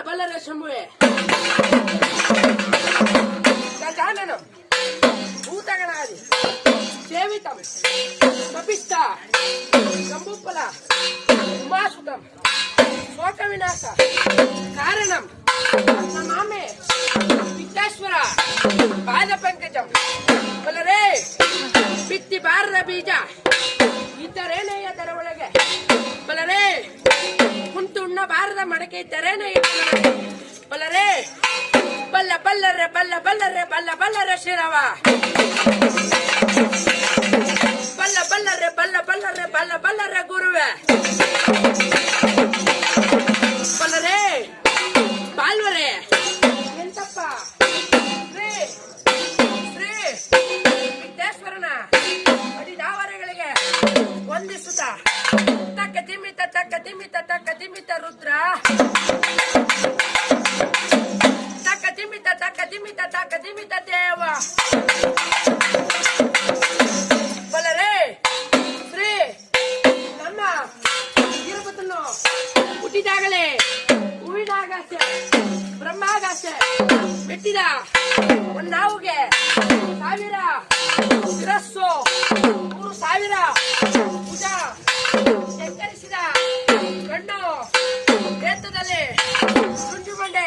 ಬಲ್ಲರೆ ಶಂಭುವೆ ಗಜಾನನಂ ಭೂತಗಣಾದಿ ಸೇವಿತಂ ಕಪಿಸ್ತ ಶಂಭುಫಲ ಉಮಾಸುತಂ ಶೋಕವಿನಾಶ ಕಾರಣಂ ನಮಾಮೆ ವಿಘ್ನೇಶ್ವರ ಪಾದಪಂಕಜಂ ಬಲ್ಲರೆ ಬಿತ್ತಿ ಬಾರದ ಬೀಜ ಇದ್ದರೇನೇ ಅದರ ಒಳಗೆ ಬಲ್ಲರೆ ಕುಂತು ಉಣ್ಣಬಾರದ ಮಡಕೆ ಇದ್ದರೇನೇ ಬಲ್ಲರೆ ಬಲ್ಲ ಬಲ್ಲರೆ ಬಲ್ಲ ಬಲ್ಲರೆ ಬಲ್ಲ ಬಲ್ಲರೆ ಶಿರವ ಬಲ್ಲ ಬಲ್ಲರೆ ಬಲ್ಲ ಬಲ್ಲರೆ ಬಲ್ಲ ಬಲ್ಲರೆ ಗುರುವೆ ಬಲ್ಲರೆ ಬಾಲ್ವರೆ ಎಂತಪ್ಪ ಶ್ರೀ ಶ್ರೀ ವಿಘ್ನೇಶ್ವರನ ಅಡಿದಾವರೆಗಳಿಗೆ ವಂದಿಸುತ್ತ ತಕ್ಕ ತಿಮ್ಮಿತ ತಕ್ಕ ತಿಮ್ಮಿತ ತಕ್ಕ ತಿಮ್ಮಿತ ರುದ್ರ ತಕ್ಕ ತಿಮ್ಮಿತ ತಕ್ಕ ತಿಮ್ಮಿತ ತಕ್ಕ ತಿಮ್ಮಿತ ದೇವ ಬಲ್ಲರೆ ಶ್ರೀ ನಮ್ಮ ಇರುಬತ್ತನ್ನು ಹುಟ್ಟಿದಾಗಲೇ ಹೂವಿನಾಗಾಸೆ ಬ್ರಹ್ಮಾಗಾಸೆ ಮೆಟ್ಟಿದ ಒಂದಾವುಗೆ 1000 ಶಿರಸ್ಸು 3000 ಭುಜ ಶಂಕರಿಸಿದ ಕಣ್ಣು ನೇತ್ರದಲ್ಲಿ ಸುಂಜು ಬಂಡೆ